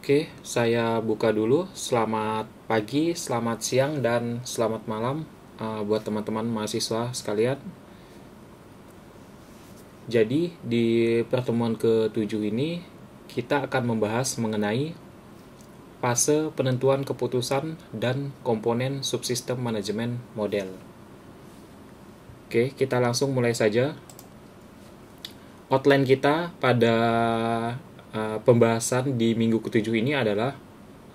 Oke, saya buka dulu. Selamat pagi, selamat siang, dan selamat malam buat teman-teman mahasiswa sekalian. Jadi, di pertemuan ke-7 ini, kita akan membahas mengenai fase penentuan keputusan dan komponen subsistem manajemen model. Oke, kita langsung mulai saja. Outline kita pada pembahasan di minggu ke-7 ini adalah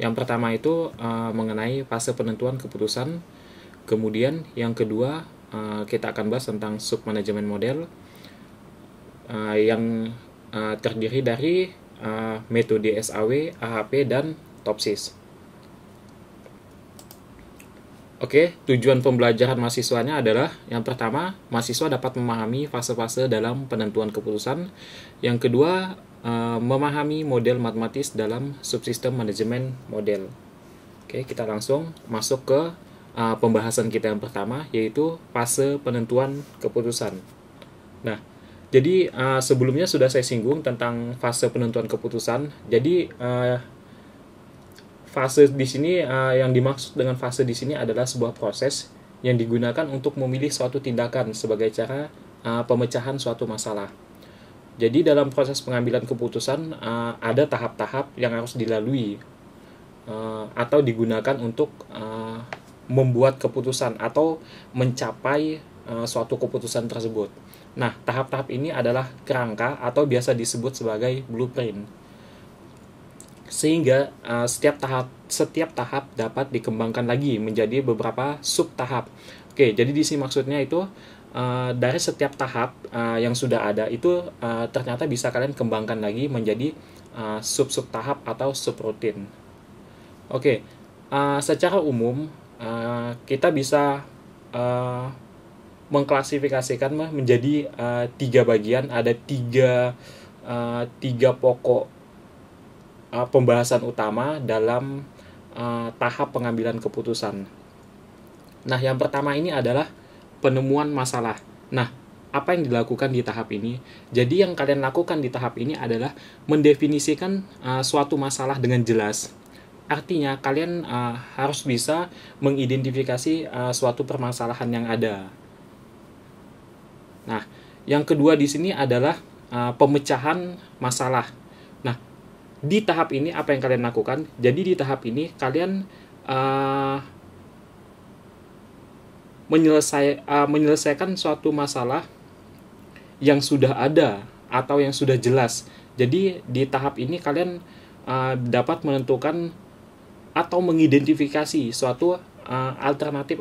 yang pertama itu mengenai fase penentuan keputusan. Kemudian yang kedua kita akan bahas tentang submanajemen model yang terdiri dari metode SAW, AHP, dan TOPSIS. Oke, tujuan pembelajaran mahasiswanya adalah yang pertama, mahasiswa dapat memahami fase-fase dalam penentuan keputusan. Yang kedua, memahami model matematis dalam subsistem manajemen model. Oke, kita langsung masuk ke pembahasan kita yang pertama, yaitu fase penentuan keputusan. Nah, jadi sebelumnya sudah saya singgung tentang fase penentuan keputusan. Jadi fase di sini yang dimaksud dengan fase di sini adalah sebuah proses yang digunakan untuk memilih suatu tindakan sebagai cara pemecahan suatu masalah. Jadi dalam proses pengambilan keputusan ada tahap-tahap yang harus dilalui atau digunakan untuk membuat keputusan atau mencapai suatu keputusan tersebut. Nah, tahap-tahap ini adalah kerangka atau biasa disebut sebagai blueprint. Sehingga setiap tahap dapat dikembangkan lagi menjadi beberapa sub tahap. Oke, jadi di sini maksudnya itu dari setiap tahap yang sudah ada itu ternyata bisa kalian kembangkan lagi menjadi sub-sub tahap atau subrutin. Oke, secara umum kita bisa mengklasifikasikan menjadi 3 bagian. Ada tiga pokok pembahasan utama dalam tahap pengambilan keputusan. Nah, yang pertama ini adalah penemuan masalah. Nah, apa yang dilakukan di tahap ini? Jadi yang kalian lakukan di tahap ini adalah mendefinisikan suatu masalah dengan jelas. Artinya kalian harus bisa mengidentifikasi suatu permasalahan yang ada. Nah, yang kedua di sini adalah pemecahan masalah. Nah, di tahap ini apa yang kalian lakukan? Jadi di tahap ini kalian menyelesaikan suatu masalah yang sudah ada atau yang sudah jelas. Jadi di tahap ini kalian dapat menentukan atau mengidentifikasi suatu alternatif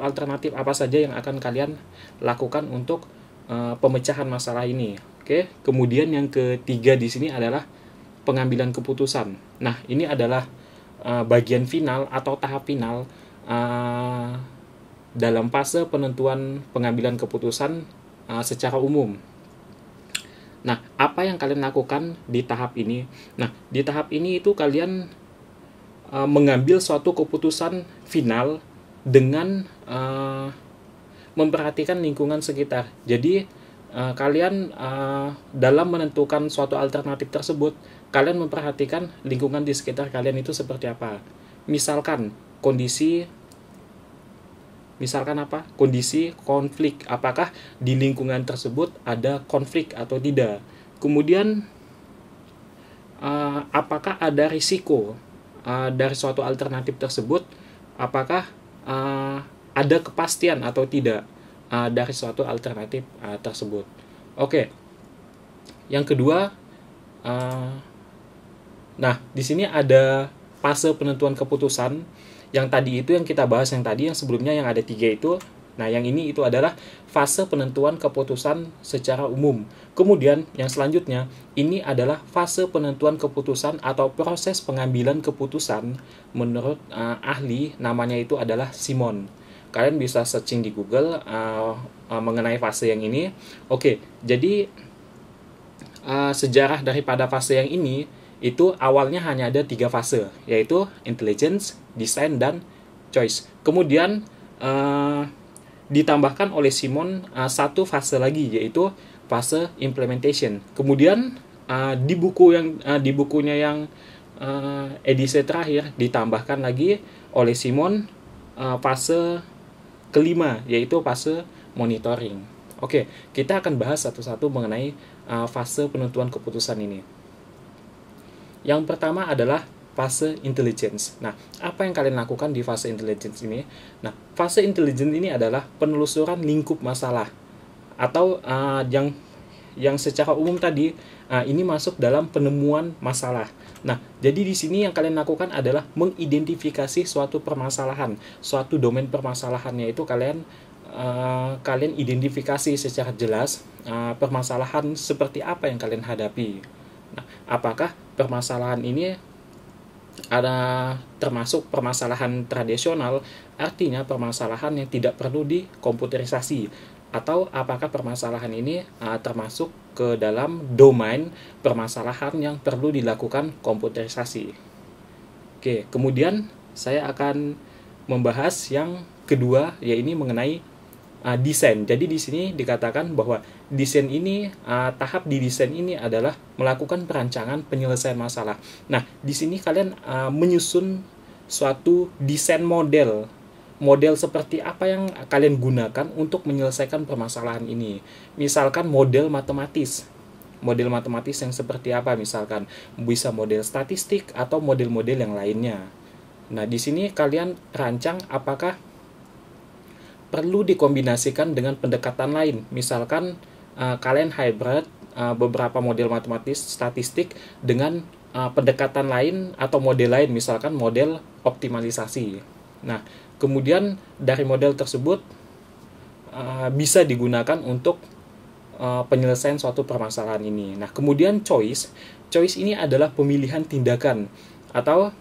apa saja yang akan kalian lakukan untuk pemecahan masalah ini. Oke, kemudian yang ketiga di sini adalah pengambilan keputusan. Nah, ini adalah bagian final atau tahap final dalam fase penentuan pengambilan keputusan secara umum. Nah, apa yang kalian lakukan di tahap ini? Nah, di tahap ini itu kalian mengambil suatu keputusan final dengan memperhatikan lingkungan sekitar. Jadi, kalian dalam menentukan suatu alternatif tersebut, kalian memperhatikan lingkungan di sekitar kalian itu seperti apa. Misalkan kondisi konflik, apakah di lingkungan tersebut ada konflik atau tidak. Kemudian apakah ada risiko dari suatu alternatif tersebut, apakah ada kepastian atau tidak dari suatu alternatif tersebut. Oke. Yang kedua, nah di sini ada fase penentuan keputusan. Yang tadi itu yang kita bahas yang sebelumnya yang ada 3 itu. Nah, yang ini itu adalah fase penentuan keputusan secara umum. Kemudian yang selanjutnya ini adalah fase penentuan keputusan atau proses pengambilan keputusan menurut ahli, namanya itu adalah Simon. Kalian bisa searching di Google mengenai fase yang ini. Oke, jadi sejarah daripada fase yang ini itu awalnya hanya ada 3 fase, yaitu intelligence, design, dan choice. Kemudian ditambahkan oleh Simon satu fase lagi, yaitu fase implementation. Kemudian di bukunya yang edisi terakhir ditambahkan lagi oleh Simon fase kelima, yaitu fase monitoring. Oke, kita akan bahas satu-satu mengenai fase penentuan keputusan ini. Yang pertama adalah fase intelligence. Nah, apa yang kalian lakukan di fase intelligence ini? Nah, fase intelligence ini adalah penelusuran lingkup masalah, atau yang secara umum tadi ini masuk dalam penemuan masalah. Nah, jadi di sini yang kalian lakukan adalah mengidentifikasi suatu permasalahan, suatu domain permasalahannya itu kalian identifikasi secara jelas permasalahan seperti apa yang kalian hadapi. Nah, apakah permasalahan ini ada termasuk permasalahan tradisional, artinya permasalahan yang tidak perlu dikomputerisasi, atau apakah permasalahan ini termasuk ke dalam domain permasalahan yang perlu dilakukan komputerisasi. Oke, kemudian saya akan membahas yang kedua, yaitu mengenai desain. Jadi di sini dikatakan bahwa desain ini, tahap di desain ini adalah melakukan perancangan penyelesaian masalah. Nah, di sini kalian menyusun suatu desain model seperti apa yang kalian gunakan untuk menyelesaikan permasalahan ini. Misalkan model matematis yang seperti apa, misalkan bisa model statistik atau model-model yang lainnya. Nah, di sini kalian rancang apakah perlu dikombinasikan dengan pendekatan lain. Misalkan kalian hybrid beberapa model matematis statistik dengan pendekatan lain atau model lain, misalkan model optimalisasi. Nah, kemudian dari model tersebut bisa digunakan untuk penyelesaian suatu permasalahan ini. Nah, kemudian choice ini adalah pemilihan tindakan, atau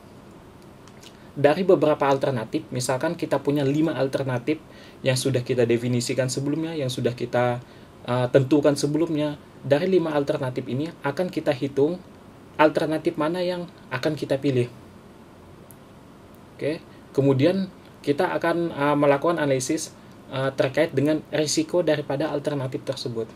dari beberapa alternatif. Misalkan kita punya 5 alternatif yang sudah kita definisikan sebelumnya, yang sudah kita tentukan sebelumnya. Dari 5 alternatif ini akan kita hitung alternatif mana yang akan kita pilih. Oke, kemudian kita akan melakukan analisis terkait dengan risiko daripada alternatif tersebut,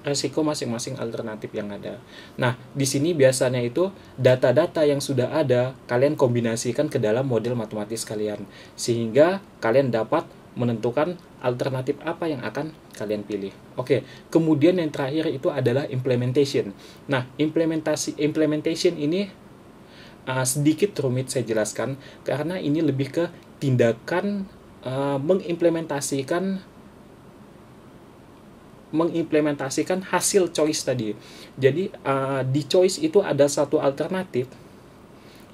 risiko masing-masing alternatif yang ada. Nah, di sini biasanya itu data-data yang sudah ada kalian kombinasikan ke dalam model matematis kalian, sehingga kalian dapat menentukan alternatif apa yang akan kalian pilih. Oke, kemudian yang terakhir itu adalah implementation. Nah, implementation ini sedikit rumit saya jelaskan, karena ini lebih ke tindakan mengimplementasikan hasil choice tadi. Jadi di choice itu ada satu alternatif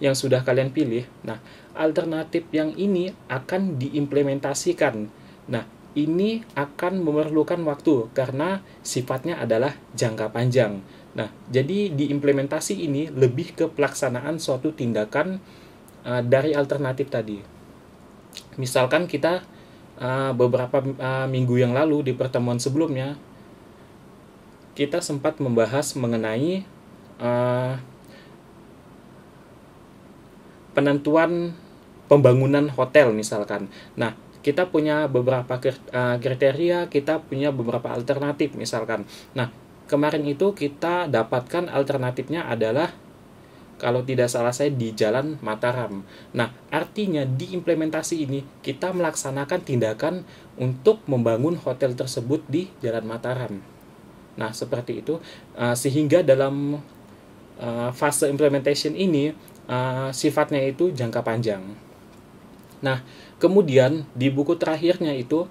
yang sudah kalian pilih. Nah, alternatif yang ini akan diimplementasikan. Nah, ini akan memerlukan waktu karena sifatnya adalah jangka panjang. Nah, jadi diimplementasi ini lebih ke pelaksanaan suatu tindakan dari alternatif tadi. Misalkan kita beberapa minggu yang lalu di pertemuan sebelumnya kita sempat membahas mengenai penentuan pembangunan hotel misalkan. Nah, kita punya beberapa kriteria, kita punya beberapa alternatif misalkan. Nah, kemarin itu kita dapatkan alternatifnya adalah, kalau tidak salah saya, di Jalan Mataram. Nah, artinya di implementasi ini kita melaksanakan tindakan untuk membangun hotel tersebut di Jalan Mataram. Nah, seperti itu. Sehingga dalam fase implementation ini sifatnya itu jangka panjang. Nah, kemudian di buku terakhirnya itu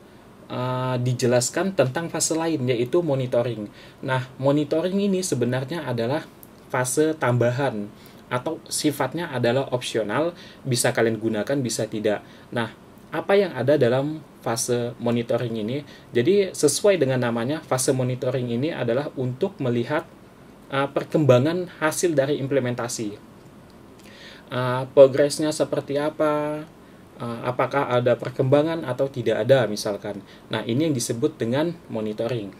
dijelaskan tentang fase lain, yaitu monitoring. Nah, monitoring ini sebenarnya adalah fase tambahan, atau sifatnya adalah opsional, bisa kalian gunakan, bisa tidak. Nah, apa yang ada dalam fase monitoring ini? Jadi sesuai dengan namanya, fase monitoring ini adalah untuk melihat perkembangan hasil dari implementasi. Progresnya seperti apa, apakah ada perkembangan atau tidak ada misalkan. Nah, ini yang disebut dengan monitoring.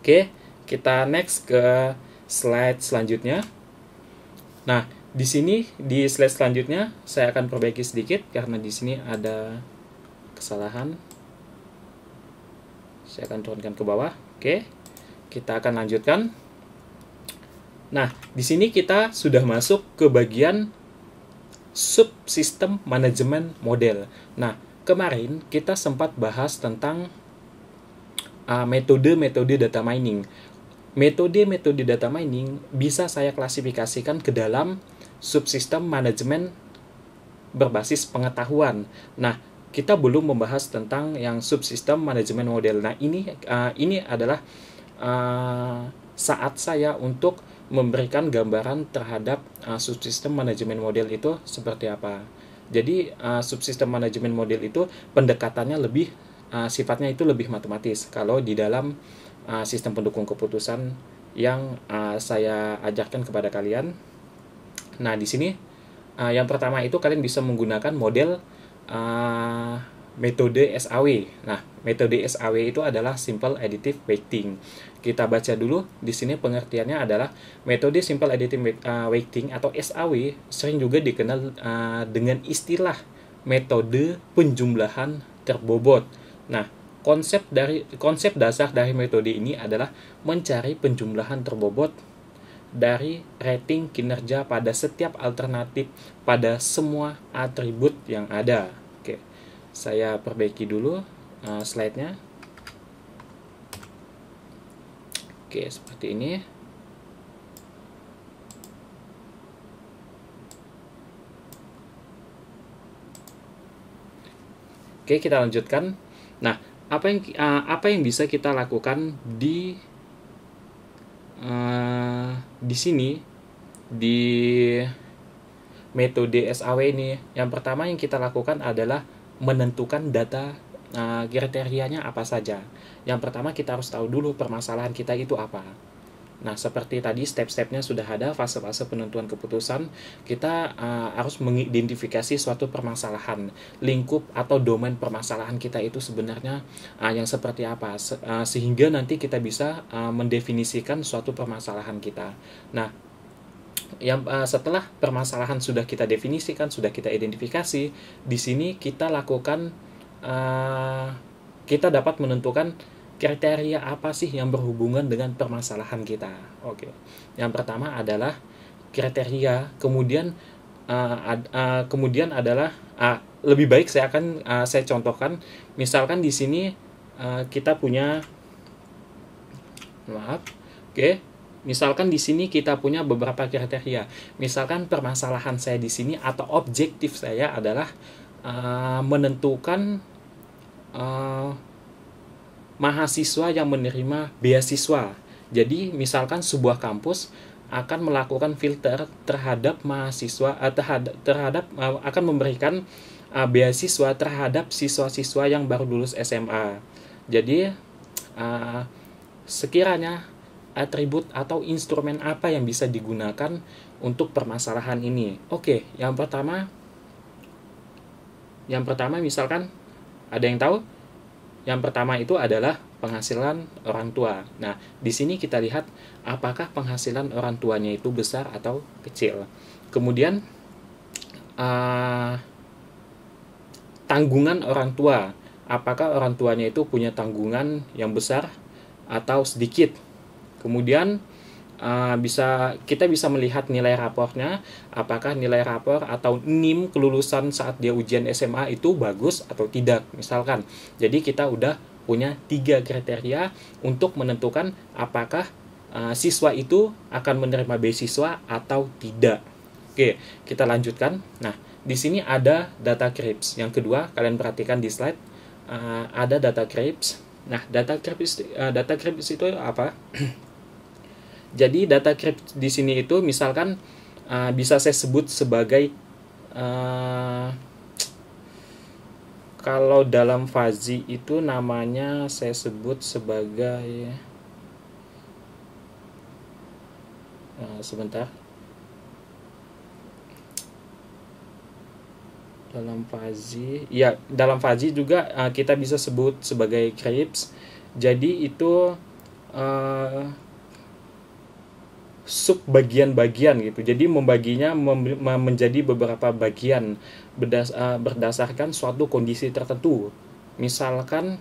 Oke, kita next ke slide selanjutnya. Nah, di sini di slide selanjutnya saya akan perbaiki sedikit karena di sini ada kesalahan. Saya akan turunkan ke bawah. Oke. kita akan lanjutkan. Nah, di sini kita sudah masuk ke bagian subsistem manajemen model. Nah, kemarin kita sempat bahas tentang metode-metode data mining. Metode-metode data mining bisa saya klasifikasikan ke dalam subsistem manajemen berbasis pengetahuan. Nah, kita belum membahas tentang yang subsistem manajemen model. Nah, ini adalah saat saya untuk memberikan gambaran terhadap subsistem manajemen model itu seperti apa. Jadi subsistem manajemen model itu pendekatannya lebih sifatnya itu lebih matematis. Kalau di dalam sistem pendukung keputusan yang saya ajarkan kepada kalian. Nah, di sini yang pertama itu kalian bisa menggunakan model metode SAW. Nah, metode SAW itu adalah Simple Additive Weighting. Kita baca dulu di sini pengertiannya adalah metode Simple Additive Weighting atau SAW sering juga dikenal dengan istilah metode penjumlahan terbobot. Nah, konsep dasar dari metode ini adalah mencari penjumlahan terbobot dari rating kinerja pada setiap alternatif pada semua atribut yang ada. Oke, saya perbaiki dulu slide-nya. Oke, seperti ini. Oke, kita lanjutkan. Nah, apa yang bisa kita lakukan di sini di metode SAW ini? Yang pertama yang kita lakukan adalah menentukan data kriterianya apa saja. Yang pertama kita harus tahu dulu permasalahan kita itu apa. Nah, seperti tadi step-stepnya sudah ada, fase-fase penentuan keputusan. Kita harus mengidentifikasi suatu permasalahan, lingkup atau domain permasalahan kita itu sebenarnya yang seperti apa, sehingga nanti kita bisa mendefinisikan suatu permasalahan kita. Nah, setelah permasalahan sudah kita definisikan, sudah kita identifikasi, di sini kita lakukan, kita dapat menentukan kriteria apa sih yang berhubungan dengan permasalahan kita. Oke. Yang pertama adalah kriteria, kemudian adalah lebih baik saya contohkan. Misalkan di sini kita punya misalkan di sini kita punya beberapa kriteria. Misalkan permasalahan saya di sini atau objektif saya adalah menentukan mahasiswa yang menerima beasiswa. Jadi misalkan sebuah kampus akan melakukan filter terhadap mahasiswa akan memberikan beasiswa terhadap siswa-siswa yang baru lulus SMA. Jadi sekiranya atribut atau instrumen apa yang bisa digunakan untuk permasalahan ini? Oke, yang pertama misalkan ada yang tahu? Yang pertama itu adalah penghasilan orang tua. Nah, di sini kita lihat apakah penghasilan orang tuanya itu besar atau kecil. Kemudian tanggungan orang tua. Apakah orang tuanya itu punya tanggungan yang besar atau sedikit. Kemudian kita bisa melihat nilai rapornya, apakah nilai rapor atau NIM kelulusan saat dia ujian SMA itu bagus atau tidak misalkan. Jadi kita udah punya 3 kriteria untuk menentukan apakah siswa itu akan menerima beasiswa atau tidak. Oke, kita lanjutkan. Nah, di sini ada data CRIPS. Yang kedua, kalian perhatikan di slide, ada data CRIPS. Nah, data CRIPS itu apa? Jadi data CRIPS di sini itu misalkan bisa saya sebut sebagai kalau dalam Fuzzy itu namanya saya sebut sebagai sebentar. Dalam Fuzzy juga kita bisa sebut sebagai CRIPS. Jadi itu sub bagian-bagian gitu. Jadi membaginya menjadi beberapa bagian berdasarkan suatu kondisi tertentu. Misalkan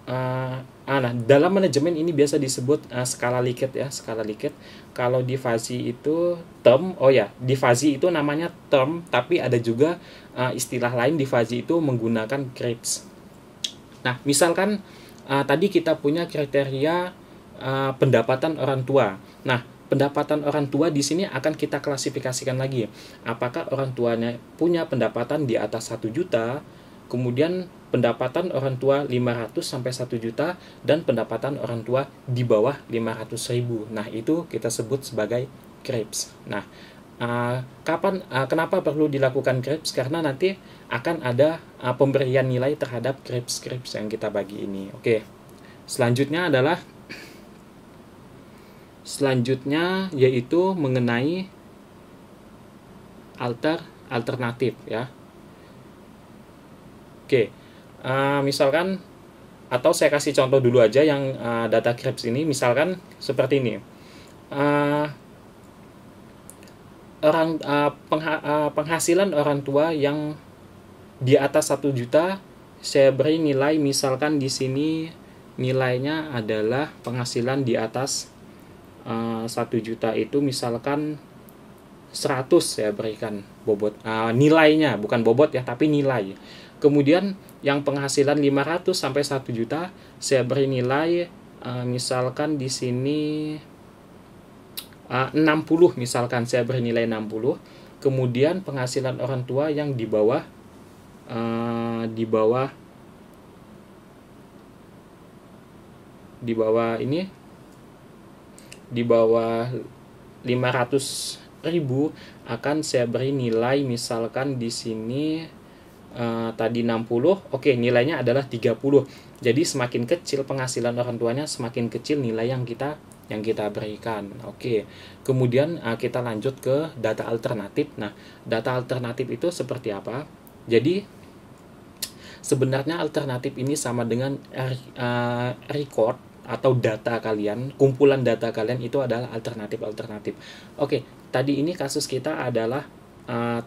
nah, dalam manajemen ini biasa disebut skala Likert ya, skala Likert. Kalau di Fuzzy itu term, di Fuzzy itu namanya term, tapi ada juga istilah lain di Fuzzy itu menggunakan Kripps. Nah, misalkan tadi kita punya kriteria pendapatan orang tua. Nah, pendapatan orang tua di sini akan kita klasifikasikan lagi. Apakah orang tuanya punya pendapatan di atas 1 juta, kemudian pendapatan orang tua 500 sampai 1 juta, dan pendapatan orang tua di bawah 500.000. Nah, itu kita sebut sebagai Kripps. Nah, kenapa perlu dilakukan Kripps? Karena nanti akan ada pemberian nilai terhadap Kripps yang kita bagi ini. Oke. Selanjutnya yaitu mengenai alternatif ya. Oke. Misalkan, atau saya kasih contoh dulu aja yang data Kripps ini. Misalkan seperti ini. Penghasilan orang tua yang di atas 1 juta, saya beri nilai, misalkan di sini nilainya adalah penghasilan di atas 1 juta itu misalkan 100, saya berikan bobot nilainya, bukan bobot ya, tapi nilai. Kemudian yang penghasilan 500 sampai 1 juta, saya beri nilai misalkan di sini 60, misalkan saya beri nilai 60. Kemudian penghasilan orang tua yang di bawah 500.000 akan saya beri nilai, misalkan di sini tadi 60, oke, nilainya adalah 30. Jadi semakin kecil penghasilan orang tuanya, semakin kecil nilai yang kita berikan. Oke. Kemudian kita lanjut ke data alternatif. Nah, data alternatif itu seperti apa? Jadi sebenarnya alternatif ini sama dengan record atau data kalian, kumpulan data kalian itu adalah alternatif. Oke, tadi ini kasus kita adalah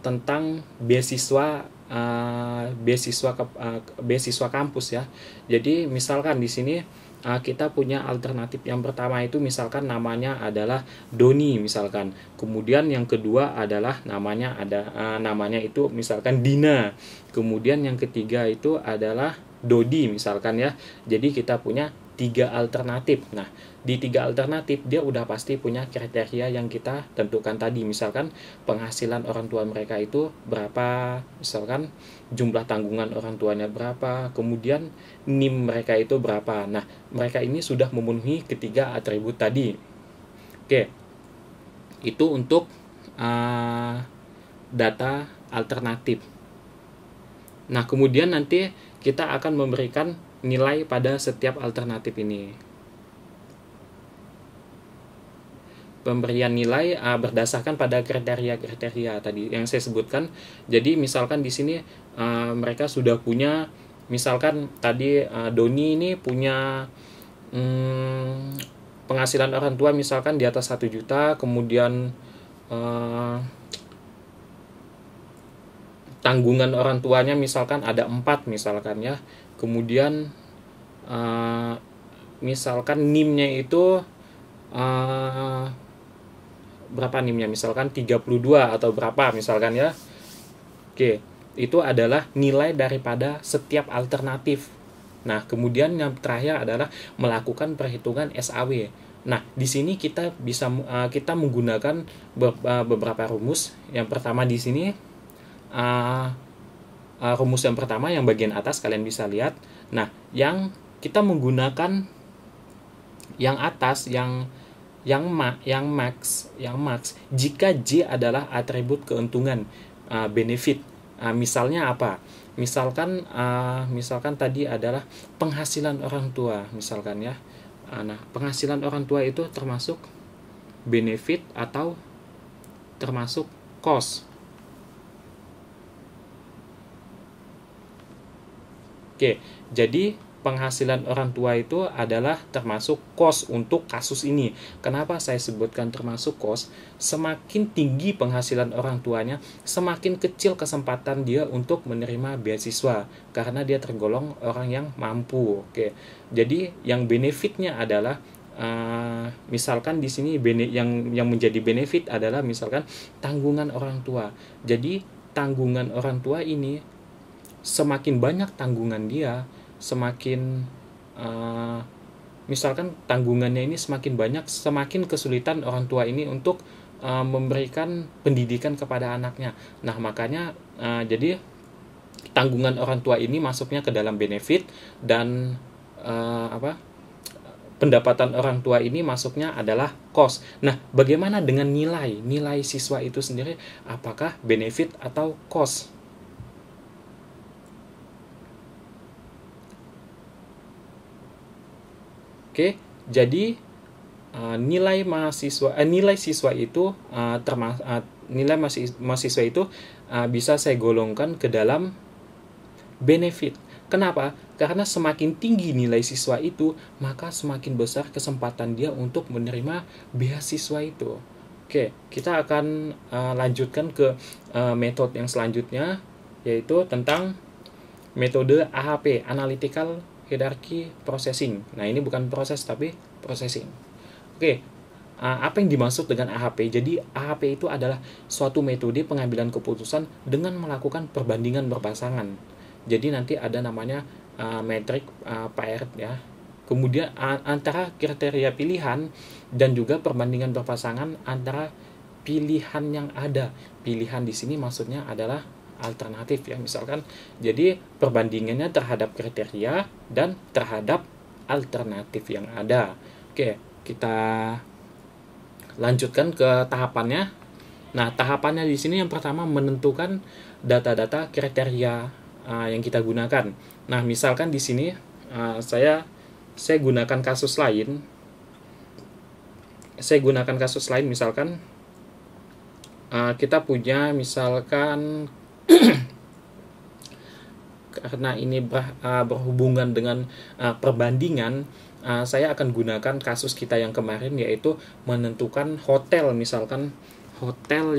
tentang beasiswa kampus ya. Jadi misalkan di sini kita punya alternatif yang pertama itu misalkan namanya adalah Doni misalkan. Kemudian yang kedua adalah namanya itu misalkan Dina. Kemudian yang ketiga itu adalah Dodi misalkan ya. Jadi kita punya 3 alternatif. Nah, di 3 alternatif dia udah pasti punya kriteria yang kita tentukan tadi. Misalkan penghasilan orang tua mereka itu berapa, misalkan jumlah tanggungan orang tuanya berapa, kemudian NIM mereka itu berapa. Nah, mereka ini sudah memenuhi ketiga atribut tadi. Oke, itu untuk data alternatif. Nah, kemudian nanti kita akan memberikan nilai pada setiap alternatif ini. Pemberian nilai berdasarkan pada kriteria tadi yang saya sebutkan. Jadi misalkan di sini mereka sudah punya, misalkan tadi Doni ini punya penghasilan orang tua misalkan di atas 1 juta, kemudian tanggungan orang tuanya misalkan ada 4 misalkan ya. Kemudian misalkan NIM-nya itu berapa NIM-nya, misalkan 32 atau berapa misalkan ya. Oke, itu adalah nilai daripada setiap alternatif. Nah, kemudian yang terakhir adalah melakukan perhitungan SAW. Nah, di sini kita bisa kita menggunakan beberapa rumus. Yang pertama di sini rumus yang pertama yang bagian atas kalian bisa lihat. Nah, yang kita menggunakan yang atas yang max jika J adalah atribut keuntungan, benefit. Misalnya apa? Misalkan tadi adalah penghasilan orang tua misalkan ya. Nah, penghasilan orang tua itu termasuk benefit atau termasuk cost. Oke, jadi penghasilan orang tua itu adalah termasuk cost untuk kasus ini. Kenapa saya sebutkan termasuk cost? Semakin tinggi penghasilan orang tuanya, semakin kecil kesempatan dia untuk menerima beasiswa karena dia tergolong orang yang mampu. Oke. Jadi yang benefitnya adalah misalkan di sini yang menjadi benefit adalah misalkan tanggungan orang tua. Jadi tanggungan orang tua ini semakin banyak tanggungan dia, semakin misalkan tanggungannya ini semakin banyak, semakin kesulitan orang tua ini untuk memberikan pendidikan kepada anaknya. Nah, makanya jadi tanggungan orang tua ini masuknya ke dalam benefit, dan pendapatan orang tua ini masuknya adalah cost. Nah, bagaimana dengan nilai siswa itu sendiri? Apakah benefit atau cost? Oke, jadi nilai siswa itu nilai mahasiswa itu bisa saya golongkan ke dalam benefit. Kenapa? Karena semakin tinggi nilai siswa itu, maka semakin besar kesempatan dia untuk menerima beasiswa itu. Oke, kita akan lanjutkan ke metode yang selanjutnya, yaitu tentang metode AHP, Analytical Hierarchy Processing. Nah, ini bukan proses tapi processing. Oke, apa yang dimaksud dengan AHP? Jadi AHP itu adalah suatu metode pengambilan keputusan dengan melakukan perbandingan berpasangan. Jadi nanti ada namanya metrik paired ya. Kemudian antara kriteria pilihan dan juga perbandingan berpasangan antara pilihan yang ada. Pilihan di sini maksudnya adalah alternatif ya, misalkan. Jadi perbandingannya terhadap kriteria dan terhadap alternatif yang ada. Oke, kita lanjutkan ke tahapannya. Nah, tahapannya di sini yang pertama menentukan data-data kriteria yang kita gunakan. Nah, misalkan di sini saya gunakan kasus lain. Misalkan kita punya misalkan karena ini berhubungan dengan perbandingan, saya akan gunakan kasus kita yang kemarin, yaitu menentukan hotel. Misalkan hotel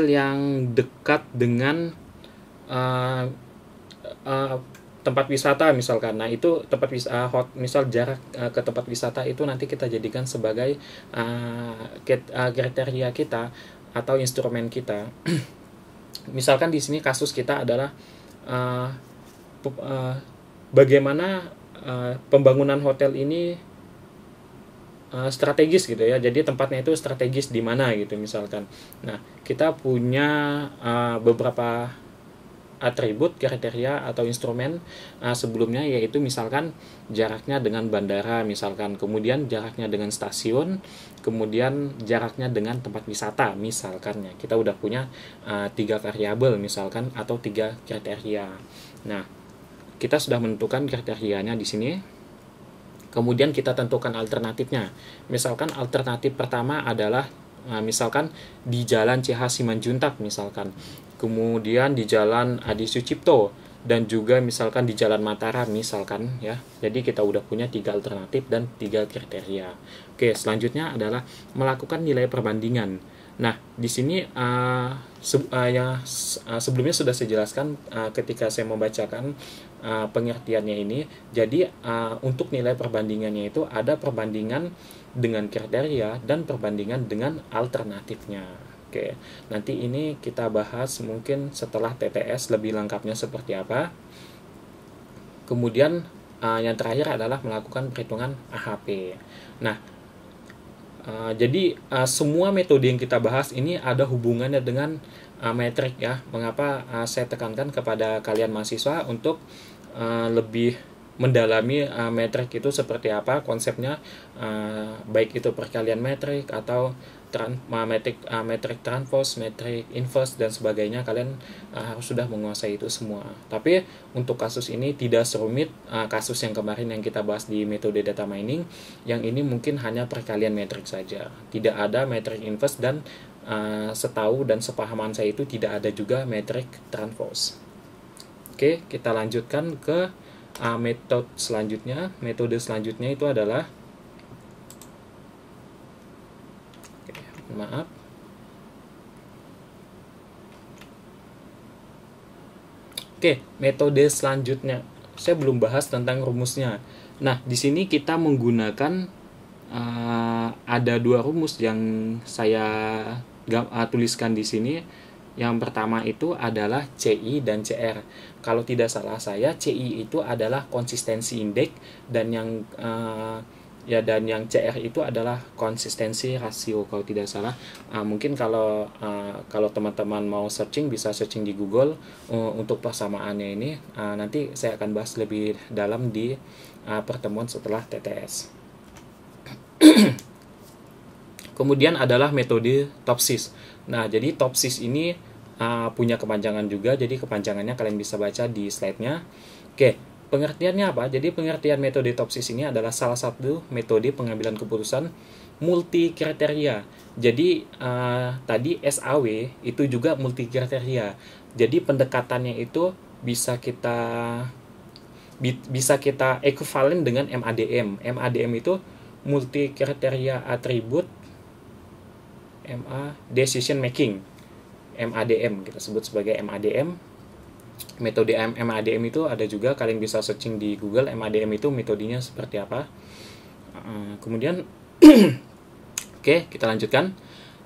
yang dekat dengan tempat wisata misalkan. Nah, itu misal jarak ke tempat wisata itu nanti kita jadikan sebagai kriteria kita atau instrumen kita. Misalkan di sini kasus kita adalah bagaimana pembangunan hotel ini strategis gitu ya. Jadi tempatnya itu strategis di mana gitu misalkan. Nah, kita punya beberapa atribut, kriteria atau instrumen sebelumnya, yaitu misalkan jaraknya dengan bandara misalkan, kemudian jaraknya dengan stasiun, kemudian jaraknya dengan tempat wisata misalkan ya. Kita udah punya 3 variabel misalkan atau 3 kriteria. Nah, kita sudah menentukan kriterianya di sini. Kemudian kita tentukan alternatifnya. Misalkan alternatif pertama adalah misalkan di Jalan CH Simanjuntak misalkan, kemudian di Jalan Adi Sucipto, dan juga misalkan di Jalan Mataram misalkan ya. Jadi kita udah punya 3 alternatif dan 3 kriteria. Oke, selanjutnya adalah melakukan nilai perbandingan. Nah, di sini sebelumnya sudah saya jelaskan ketika saya membacakan pengertiannya ini. Jadi untuk nilai perbandingannya itu ada perbandingan dengan kriteria dan perbandingan dengan alternatifnya. Oke, nanti ini kita bahas mungkin setelah TTS lebih lengkapnya seperti apa. Kemudian yang terakhir adalah melakukan perhitungan AHP. Nah, jadi semua metode yang kita bahas ini ada hubungannya dengan metrik ya. Mengapa saya tekankan kepada kalian mahasiswa untuk lebih mendalami metrik itu seperti apa konsepnya, baik itu perkalian metrik atau metrik transpose, metrik inverse dan sebagainya. Kalian harus sudah menguasai itu semua. Tapi untuk kasus ini tidak serumit kasus yang kemarin yang kita bahas di metode data mining. Yang ini mungkin hanya perkalian metrik saja, tidak ada metrik inverse, dan setahu dan sepahaman saya itu tidak ada juga metrik transpose. Oke, kita lanjutkan ke metode selanjutnya. Metode selanjutnya itu adalah, maaf, metode selanjutnya saya belum bahas tentang rumusnya. Nah, di sini kita menggunakan ada dua rumus yang saya tuliskan di sini. Yang pertama itu adalah CI dan CR. Kalau tidak salah saya, CI itu adalah konsistensi indeks, dan yang CR itu adalah konsistensi rasio kalau tidak salah. Mungkin kalau teman-teman mau searching, bisa searching di Google untuk persamaannya ini. Nanti saya akan bahas lebih dalam di pertemuan setelah TTS. Kemudian adalah metode TOPSIS. Nah, jadi TOPSIS ini punya kepanjangan juga, jadi kepanjangannya kalian bisa baca di slide-nya. Oke, pengertiannya apa? Jadi pengertian metode TOPSIS ini adalah salah satu metode pengambilan keputusan multi kriteria. Jadi tadi SAW itu juga multi kriteria. Jadi pendekatannya itu bisa kita ekuivalen dengan MADM. MADM itu multi kriteria atribut, decision making. MADM kita sebut sebagai MADM. Metode MADM itu ada juga, kalian bisa searching di Google MADM itu metodenya seperti apa. Kemudian oke, kita lanjutkan.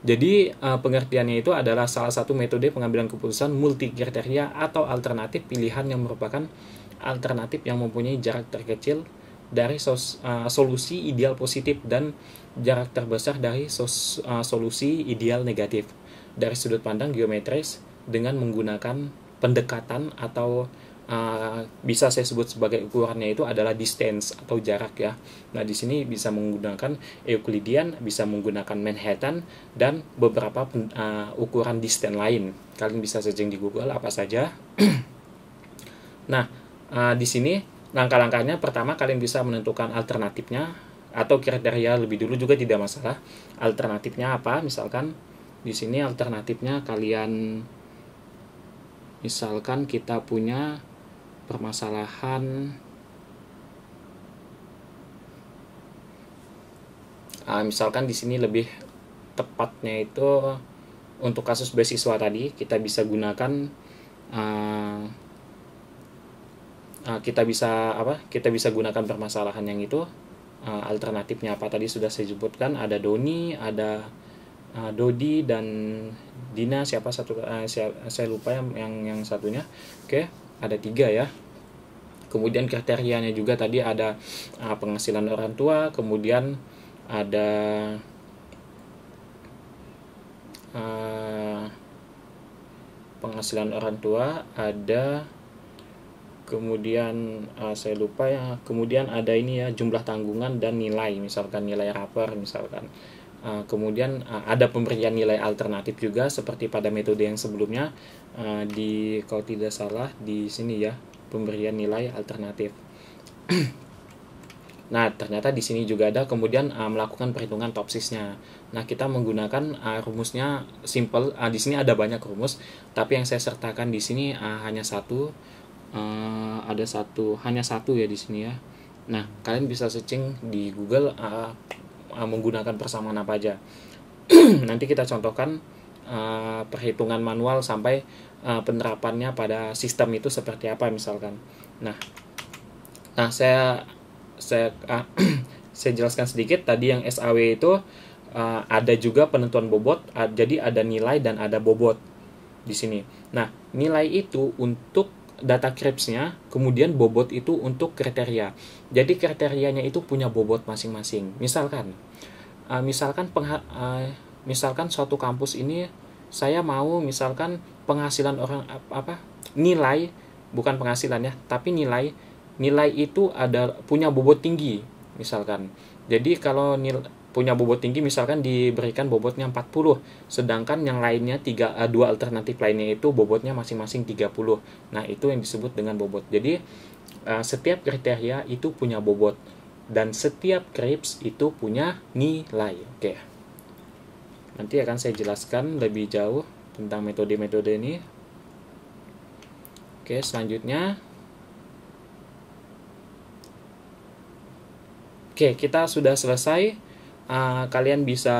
Jadi pengertiannya itu adalah salah satu metode pengambilan keputusan multi kriteria atau alternatif pilihan yang merupakan alternatif yang mempunyai jarak terkecil dari solusi ideal positif dan jarak terbesar dari solusi ideal negatif dari sudut pandang geometris dengan menggunakan pendekatan atau bisa saya sebut sebagai ukurannya itu adalah distance atau jarak ya. Nah, di sini bisa menggunakan Euclidean, bisa menggunakan Manhattan, dan beberapa ukuran distance lain. Kalian bisa searching di Google apa saja. Nah, di sini langkah-langkahnya, pertama kalian bisa menentukan alternatifnya atau kriteria lebih dulu juga tidak masalah. Alternatifnya apa? Misalkan di sini alternatifnya kalian, misalkan kita punya permasalahan misalkan di sini lebih tepatnya itu untuk kasus beasiswa tadi, kita bisa gunakan kita bisa gunakan permasalahan yang itu. Alternatifnya apa tadi sudah saya sebutkan, ada Doni, ada Dodi, dan Dina, siapa satu saya lupa yang satunya. Oke, ada 3 ya. Kemudian kriterianya juga tadi ada penghasilan orang tua, kemudian ada penghasilan orang tua, ada kemudian saya lupa ya, kemudian ada ini ya, jumlah tanggungan dan nilai, misalkan nilai rapor misalkan. Kemudian ada pemberian nilai alternatif juga seperti pada metode yang sebelumnya, di kalau tidak salah di sini ya, pemberian nilai alternatif. Nah, ternyata di sini juga ada kemudian melakukan perhitungan TOPSIS-nya. Nah, kita menggunakan rumusnya simple. Di sini ada banyak rumus, tapi yang saya sertakan di sini hanya satu. Hanya satu ya di sini ya. Nah, kalian bisa searching di Google menggunakan persamaan apa aja. Nanti kita contohkan perhitungan manual sampai penerapannya pada sistem itu seperti apa misalkan. Nah saya jelaskan sedikit tadi. Yang SAW itu ada juga penentuan bobot, jadi ada nilai dan ada bobot di sini. Nah, nilai itu untuk data Krebs-nya, kemudian bobot itu untuk kriteria. Jadi kriterianya itu punya bobot masing-masing. Misalkan suatu kampus ini saya mau misalkan penghasilan orang nilai, bukan penghasilan ya, tapi nilai itu punya bobot tinggi misalkan. Jadi kalau punya bobot tinggi misalkan diberikan bobotnya 40, sedangkan yang lainnya 2 alternatif lainnya itu bobotnya masing-masing 30. Nah, itu yang disebut dengan bobot. Jadi setiap kriteria itu punya bobot dan setiap Krebs itu punya nilai. Oke. Nanti akan saya jelaskan lebih jauh tentang metode-metode ini. Oke, selanjutnya. Oke, kita sudah selesai. Kalian bisa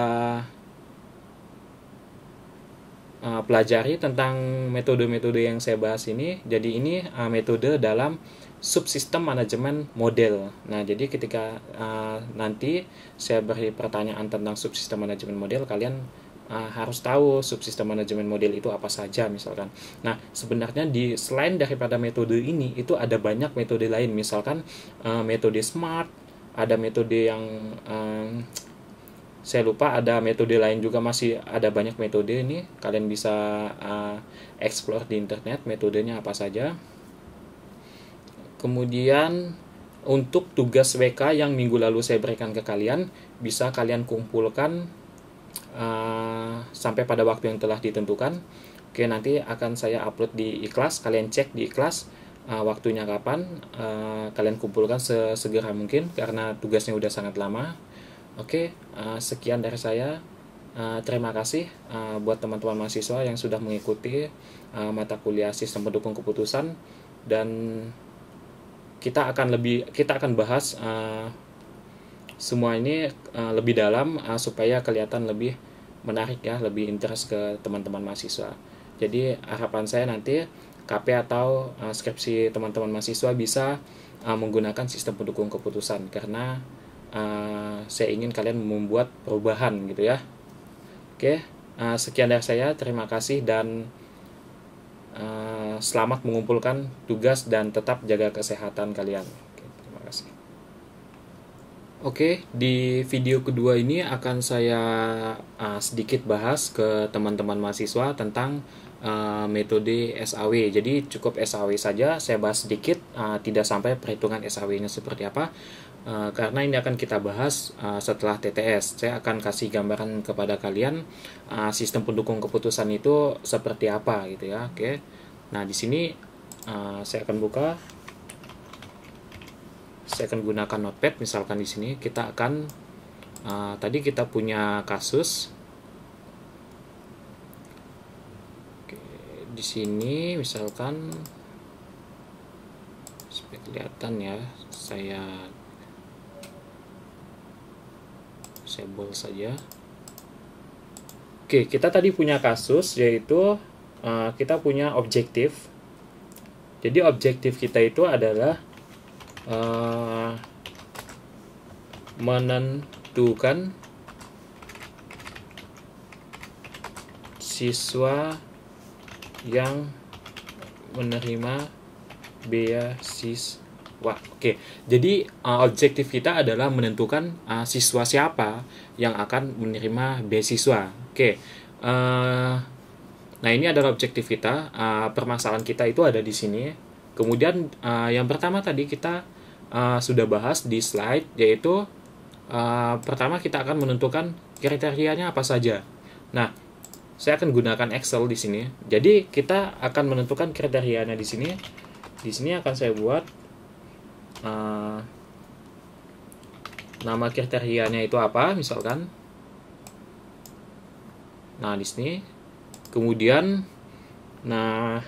pelajari tentang metode-metode yang saya bahas ini. Jadi ini metode dalam subsistem manajemen model. Nah, jadi ketika nanti saya beri pertanyaan tentang subsistem manajemen model, kalian harus tahu subsistem manajemen model itu apa saja misalkan. Nah, sebenarnya selain daripada metode ini, itu ada banyak metode lain. Misalkan metode SMART, ada metode yang saya lupa, ada metode lain juga, masih ada banyak metode ini. Kalian bisa explore di internet metodenya apa saja. Kemudian untuk tugas WK yang minggu lalu saya berikan ke kalian, bisa kalian kumpulkan sampai pada waktu yang telah ditentukan. Oke, nanti akan saya upload di iKlas. Kalian cek di iKlas waktunya kapan. Kalian kumpulkan sesegera mungkin karena tugasnya udah sangat lama. Oke, sekian dari saya. Terima kasih buat teman-teman mahasiswa yang sudah mengikuti mata kuliah sistem pendukung keputusan, dan kita akan bahas semua ini lebih dalam supaya kelihatan lebih menarik ya, lebih interest ke teman-teman mahasiswa. Jadi harapan saya nanti KP atau skripsi teman-teman mahasiswa bisa menggunakan sistem pendukung keputusan, karena saya ingin kalian membuat perubahan gitu ya. Oke, sekian dari saya. Terima kasih dan selamat mengumpulkan tugas dan tetap jaga kesehatan kalian. Oke, terima kasih. Oke, di video kedua ini akan saya sedikit bahas ke teman-teman mahasiswa tentang metode SAW. Jadi cukup SAW saja, saya bahas sedikit, tidak sampai perhitungan SAW-nya seperti apa. Karena ini akan kita bahas setelah TTS. Saya akan kasih gambaran kepada kalian sistem pendukung keputusan itu seperti apa gitu ya. Oke. Nah, di sini saya akan buka. Saya akan gunakan notepad. Misalkan di sini kita akan tadi kita punya kasus. Oke, di sini misalkan supaya kelihatan ya, saya bold saja. Oke, kita tadi punya kasus, yaitu kita punya objektif. Jadi objektif kita itu adalah menentukan siswa yang menerima beasiswa. Oke, jadi objektif kita adalah menentukan siswa siapa yang akan menerima beasiswa. Oke, nah ini adalah objektif kita. Permasalahan kita itu ada di sini. Kemudian yang pertama tadi kita sudah bahas di slide, yaitu pertama kita akan menentukan kriterianya apa saja. Nah, saya akan gunakan Excel di sini. Jadi kita akan menentukan kriterianya di sini. Di sini akan saya buat nama kriterianya itu apa, misalkan. Nah, di sini. Kemudian, nah,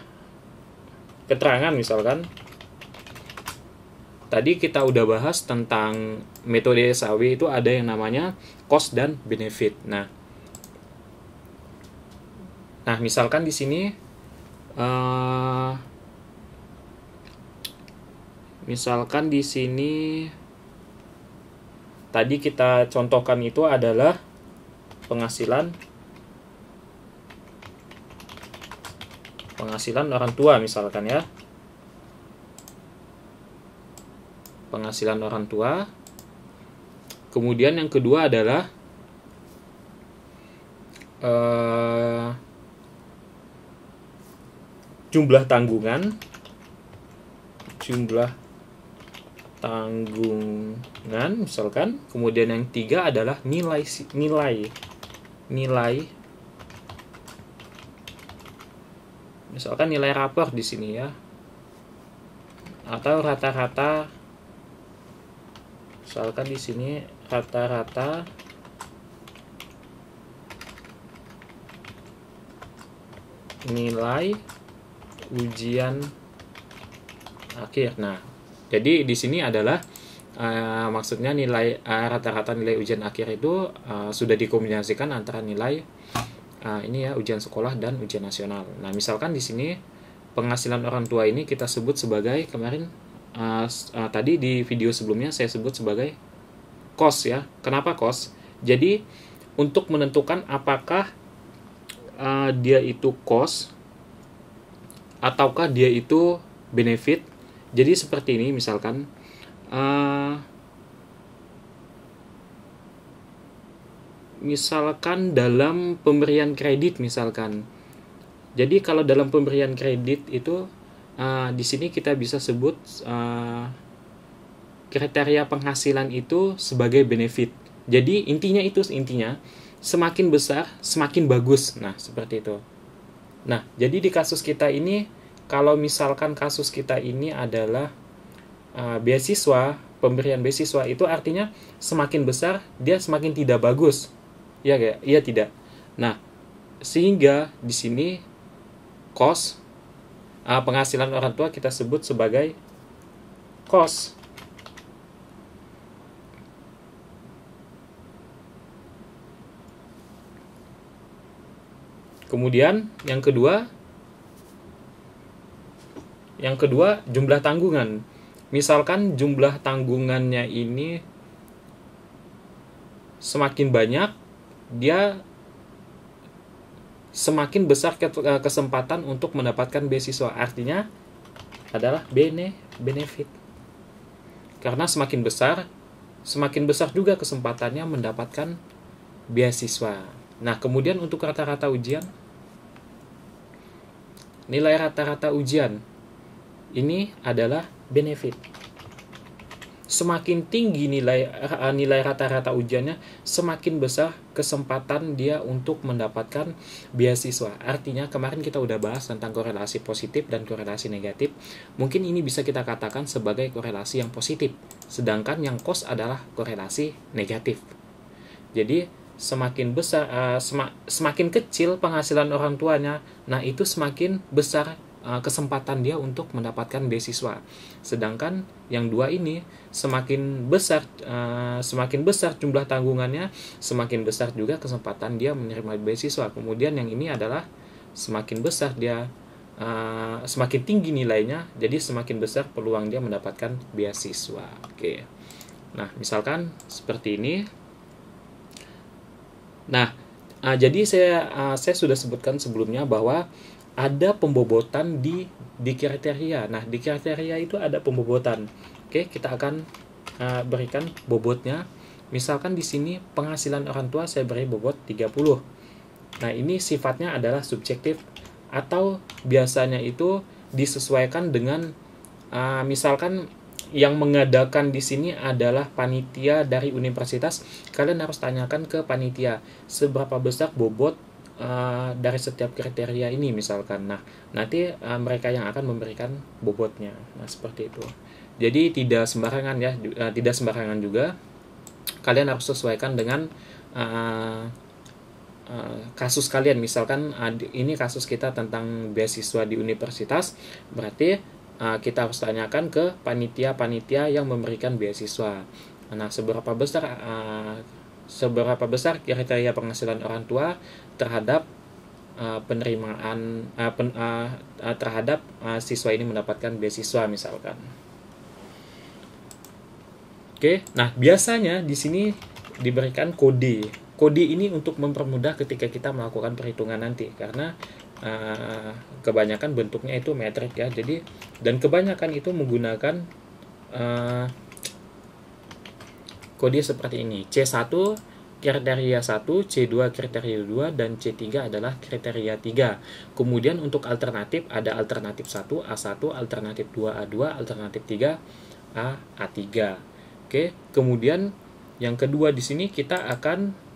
keterangan misalkan. Tadi kita udah bahas tentang metode SAW itu ada yang namanya cost dan benefit. Nah, misalkan di sini, tadi kita contohkan itu adalah penghasilan orang tua misalkan ya. Penghasilan orang tua. Kemudian yang kedua adalah jumlah tanggungan. Misalkan. Kemudian yang tiga adalah nilai misalkan nilai rapor di sini ya, atau rata-rata. Misalkan di sini rata-rata nilai ujian akhir. Nah, jadi di sini adalah maksudnya nilai rata-rata nilai ujian akhir itu sudah dikombinasikan antara nilai ini ya, ujian sekolah dan ujian nasional. Nah, misalkan di sini penghasilan orang tua ini kita sebut sebagai, kemarin tadi di video sebelumnya saya sebut sebagai cost ya. Kenapa cost? Jadi untuk menentukan apakah dia itu cost ataukah dia itu benefit. Jadi seperti ini misalkan misalkan dalam pemberian kredit misalkan. Jadi kalau dalam pemberian kredit itu di sini kita bisa sebut kriteria penghasilan itu sebagai benefit. Jadi intinya semakin besar semakin bagus. Nah, seperti itu. Nah, jadi di kasus kita ini, kalau misalkan kasus kita ini adalah beasiswa, pemberian beasiswa, itu artinya semakin besar dia semakin tidak bagus. Iya gak? Iya tidak. Nah, sehingga di sini cost penghasilan orang tua kita sebut sebagai cost. Kemudian yang kedua jumlah tanggungan. Misalkan jumlah tanggungannya ini semakin banyak, dia semakin besar kesempatan untuk mendapatkan beasiswa. Artinya adalah benefit. Karena semakin besar juga kesempatannya mendapatkan beasiswa. Nah, kemudian untuk rata-rata ujian, nilai rata-rata ujian ini adalah benefit. Semakin tinggi nilai rata-rata ujiannya, semakin besar kesempatan dia untuk mendapatkan beasiswa. Artinya kemarin kita udah bahas tentang korelasi positif dan korelasi negatif. Mungkin ini bisa kita katakan sebagai korelasi yang positif, sedangkan yang cost adalah korelasi negatif. Jadi semakin besar, semakin kecil penghasilan orang tuanya, nah itu semakin besar kesempatan dia untuk mendapatkan beasiswa. Sedangkan yang dua ini semakin besar jumlah tanggungannya, semakin besar juga kesempatan dia menerima beasiswa. Kemudian yang ini adalah semakin besar dia semakin tinggi nilainya, jadi semakin besar peluang dia mendapatkan beasiswa. Oke. Nah, misalkan seperti ini. Nah, jadi saya sudah sebutkan sebelumnya bahwa ada pembobotan di kriteria. Nah, di kriteria itu ada pembobotan. Oke, kita akan berikan bobotnya. Misalkan di sini penghasilan orang tua saya beri bobot 30. Nah, ini sifatnya adalah subjektif atau biasanya itu disesuaikan dengan misalkan yang mengadakan di sini adalah panitia dari universitas. Kalian harus tanyakan ke panitia seberapa besar bobot dari setiap kriteria ini misalkan. Nah, nanti mereka yang akan memberikan bobotnya. Nah, seperti itu. Jadi tidak sembarangan ya, tidak sembarangan juga. Kalian harus sesuaikan dengan kasus kalian. Misalkan ini kasus kita tentang beasiswa di universitas, berarti kita harus tanyakan ke panitia-panitia yang memberikan beasiswa. Nah, seberapa besar kriteria penghasilan orang tua terhadap penerimaan terhadap siswa ini mendapatkan beasiswa misalkan. Oke, nah biasanya di sini diberikan kode. Kode ini untuk mempermudah ketika kita melakukan perhitungan nanti, karena kebanyakan bentuknya itu metrik ya. Jadi dan kebanyakan itu menggunakan kode seperti ini. C1 kriteria 1, C2 kriteria 2, dan C3 adalah kriteria 3. Kemudian untuk alternatif ada alternatif 1 A1, alternatif 2 A2, alternatif 3 A3. Oke, kemudian yang kedua di sini kita akan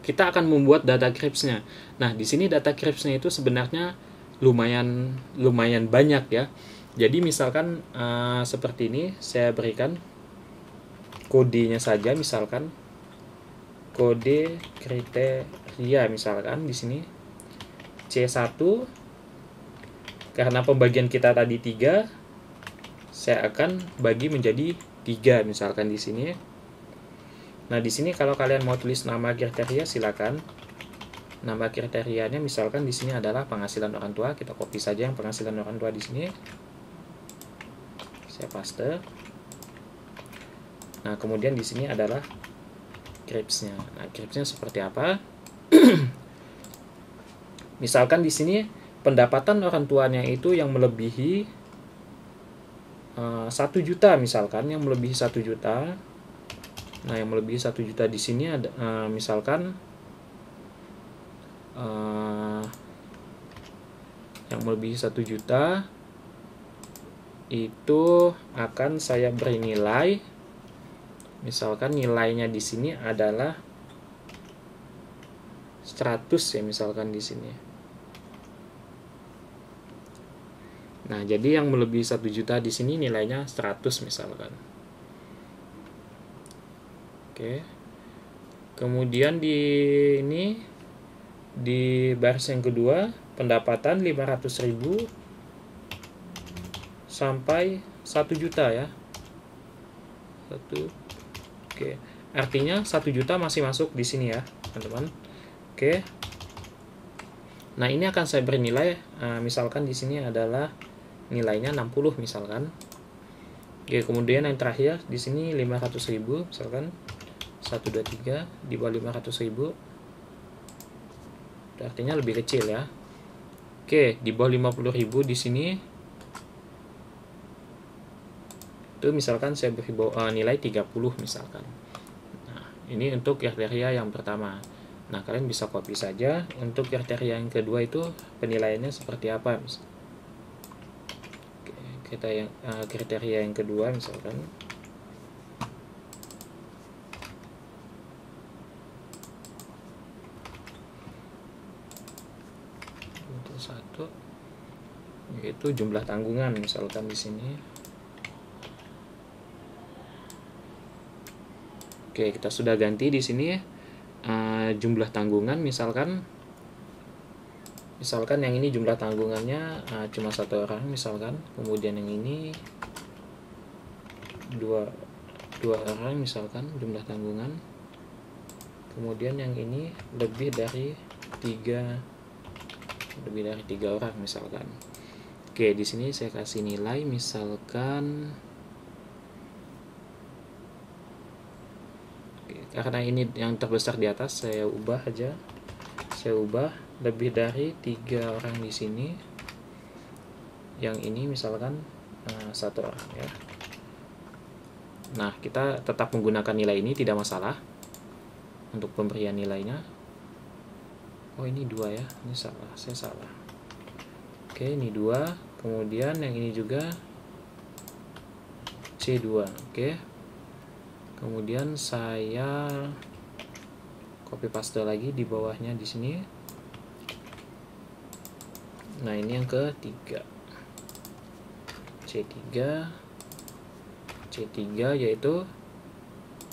kita akan membuat data Krebs-nya. Nah, di sini data Krebs-nya itu sebenarnya lumayan banyak ya. Jadi misalkan seperti ini, saya berikan kodenya saja, misalkan kode kriteria misalkan di sini C1 Karena pembagian kita tadi 3, saya akan bagi menjadi 3 misalkan di sini. Nah, di sini kalau kalian mau tulis nama kriteria silakan. Nama kriterianya misalkan di sini adalah penghasilan orang tua, kita copy saja yang penghasilan orang tua di sini. Saya paste. Nah, kemudian di sini adalah kripsnya. Nah, kripsnya seperti apa? Misalkan di sini pendapatan orang tuanya itu yang melebihi 1 juta misalkan, yang melebihi 1 juta. Nah, yang melebihi 1 juta di sini ada misalkan yang melebihi 1 juta itu akan saya beri nilai. Misalkan nilainya di sini adalah 100 ya misalkan di sini. Nah, jadi yang melebihi 1 juta di sini nilainya 100 misalkan. Oke. Kemudian di baris yang kedua, pendapatan 500.000 sampai 1 juta ya. Oke. Artinya 1 juta masih masuk di sini ya, teman-teman. Oke. Nah, ini akan saya beri nilai misalkan di sini adalah nilainya 60 misalkan. Oke, kemudian yang terakhir di sini 500.000 misalkan 1 2 3 di bawah 500.000. Artinya lebih kecil ya. Oke, di bawah 50.000 di sini itu misalkan saya beri nilai 30 misalkan. Nah, ini untuk kriteria yang pertama. Nah, kalian bisa copy saja. Untuk kriteria yang kedua itu penilaiannya seperti apa? Kita kriteria yang kedua misalkan untuk 1 yaitu jumlah tanggungan misalkan di sini. Oke, kita sudah ganti di sini jumlah tanggungan misalkan yang ini jumlah tanggungannya cuma 1 orang misalkan, kemudian yang ini dua orang misalkan jumlah tanggungan, kemudian yang ini lebih dari 3 orang misalkan. Oke, di sini saya kasih nilai misalkan karena ini yang terbesar di atas, saya ubah aja. Saya ubah lebih dari 3 orang di sini. Yang ini misalkan 1 orang ya. Nah, kita tetap menggunakan nilai ini, tidak masalah untuk pemberian nilainya. Oh, ini 2 ya. Ini salah, saya salah. Oke, ini 2. Kemudian yang ini juga C2. Oke. Kemudian saya copy paste lagi di bawahnya di sini. Nah, ini yang ketiga. C3 yaitu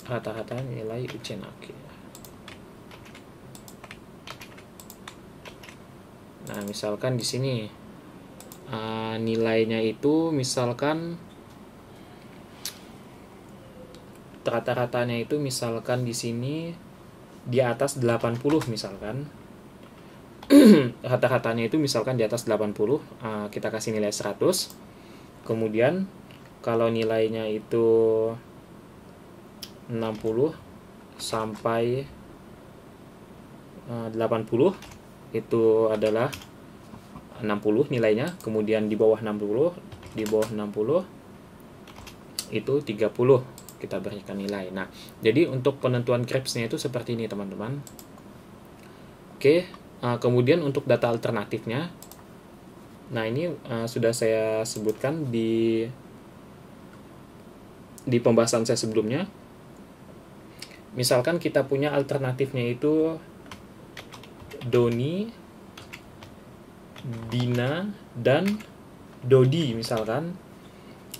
rata-rata nilai ujian akhir. Nah, misalkan di sini nilainya itu misalkan rata-ratanya itu misalkan di sini di atas 80 misalkan. Rata-ratanya itu misalkan di atas 80, kita kasih nilai 100. Kemudian kalau nilainya itu 60 sampai 80 itu adalah 60 nilainya, kemudian di bawah 60 itu 30 kita berikan nilai. Nah, jadi untuk penentuan kripsnya itu seperti ini teman-teman. Oke, kemudian untuk data alternatifnya, nah ini sudah saya sebutkan di pembahasan saya sebelumnya. Misalkan kita punya alternatifnya itu Doni, Dina, dan Dodi misalkan.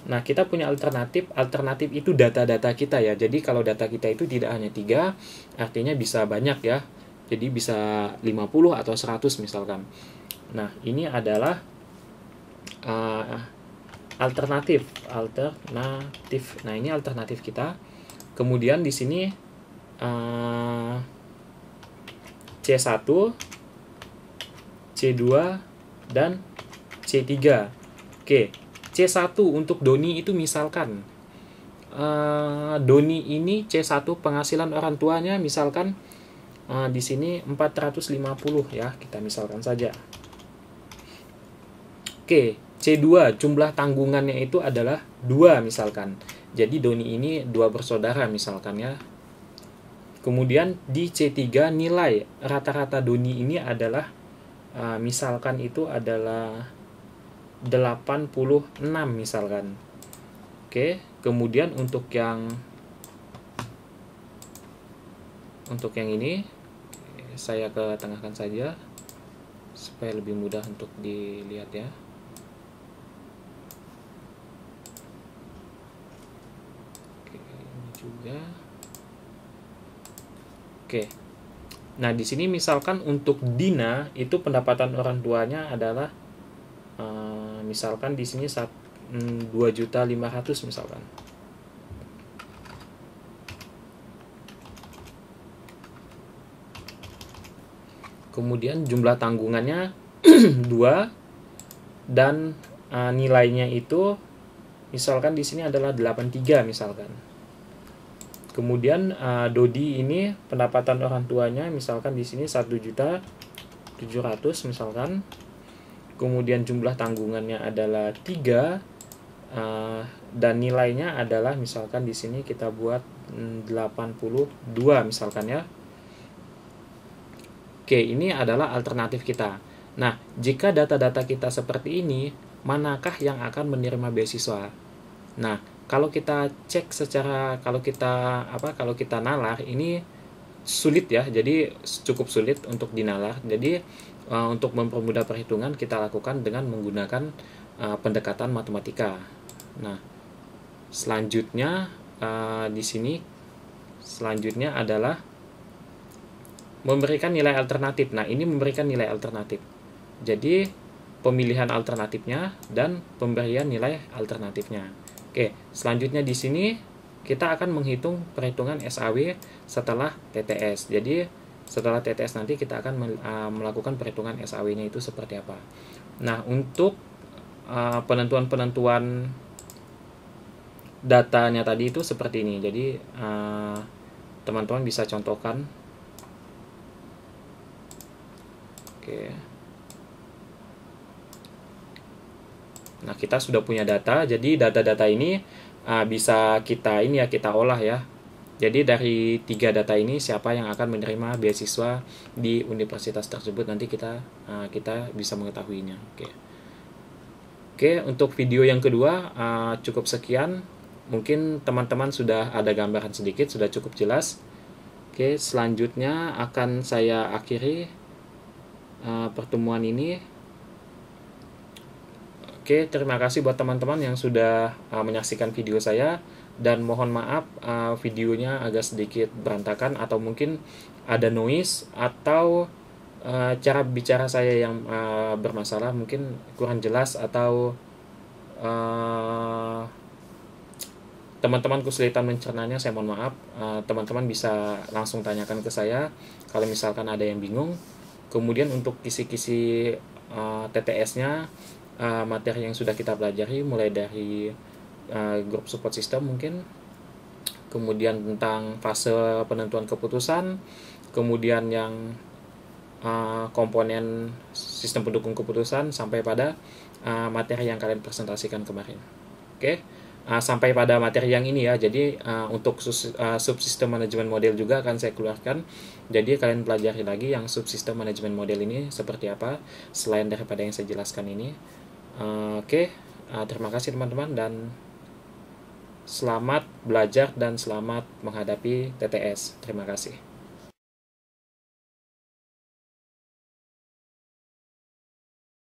Nah, kita punya alternatif itu data-data kita ya. Jadi kalau data kita itu tidak hanya 3, artinya bisa banyak ya. Jadi bisa 50 atau 100 misalkan. Nah, ini adalah uh, alternatif. Nah, ini alternatif kita. Kemudian di sini C1, C2, dan C3. Oke, C1 untuk Doni itu misalkan Doni ini C1 penghasilan orang tuanya misalkan di sini 450 ya, kita misalkan saja. Oke, C2 jumlah tanggungannya itu adalah 2 misalkan. Jadi Doni ini 2 bersaudara misalkan ya. Kemudian di C3 nilai rata-rata Doni ini adalah misalkan itu adalah 86 misalkan. Oke, kemudian untuk yang ini saya ke tengahkan saja supaya lebih mudah untuk dilihat ya. Oke, ini juga. Oke. Nah, di sini misalkan untuk Dina itu pendapatan orang tuanya adalah misalkan di sini 2.500.000 misalkan. Kemudian jumlah tanggungannya 2 dan nilainya itu misalkan di sini adalah 83 misalkan. Kemudian Dodi ini pendapatan orang tuanya misalkan di sini 1.700.000 misalkan. Kemudian jumlah tanggungannya adalah 3 dan nilainya adalah misalkan di sini kita buat 82 misalkan ya. Oke, ini adalah alternatif kita. Nah, jika data-data kita seperti ini, manakah yang akan menerima beasiswa? Nah, kalau kita cek secara kalau kita nalar ini sulit ya. Jadi cukup sulit untuk dinalar. Jadi untuk mempermudah perhitungan kita lakukan dengan menggunakan pendekatan matematika. Nah, selanjutnya di sini selanjutnya adalah memberikan nilai alternatif. Nah, ini memberikan nilai alternatif. Jadi pemilihan alternatifnya dan pemberian nilai alternatifnya. Oke, selanjutnya di sini kita akan menghitung perhitungan SAW setelah TTS. Jadi setelah TTS nanti kita akan melakukan perhitungan SAW-nya itu seperti apa. Nah, untuk penentuan datanya tadi itu seperti ini. Jadi teman-teman bisa contohkan. Oke. Nah, kita sudah punya data. Jadi data-data ini bisa kita olah ya. Jadi dari 3 data ini siapa yang akan menerima beasiswa di universitas tersebut nanti kita bisa mengetahuinya. Oke, untuk video yang kedua cukup sekian. Mungkin teman-teman sudah ada gambaran sedikit, sudah cukup jelas. Oke, selanjutnya akan saya akhiri pertemuan ini. Oke, terima kasih buat teman-teman yang sudah menyaksikan video saya, dan mohon maaf videonya agak sedikit berantakan atau mungkin ada noise atau cara bicara saya yang bermasalah, mungkin kurang jelas atau teman-teman kesulitan mencernanya, saya mohon maaf. Teman-teman bisa langsung tanyakan ke saya kalau misalkan ada yang bingung. Kemudian untuk kisi-kisi TTS-nya, materi yang sudah kita pelajari mulai dari grup support system mungkin, kemudian tentang fase penentuan keputusan, kemudian yang komponen sistem pendukung keputusan, sampai pada materi yang kalian presentasikan kemarin. Oke, sampai pada materi yang ini ya. Jadi untuk subsistem manajemen model juga akan saya keluarkan. Jadi kalian pelajari lagi yang subsistem manajemen model ini seperti apa selain daripada yang saya jelaskan ini. Oke, terima kasih teman-teman, dan selamat belajar dan selamat menghadapi TTS. Terima kasih.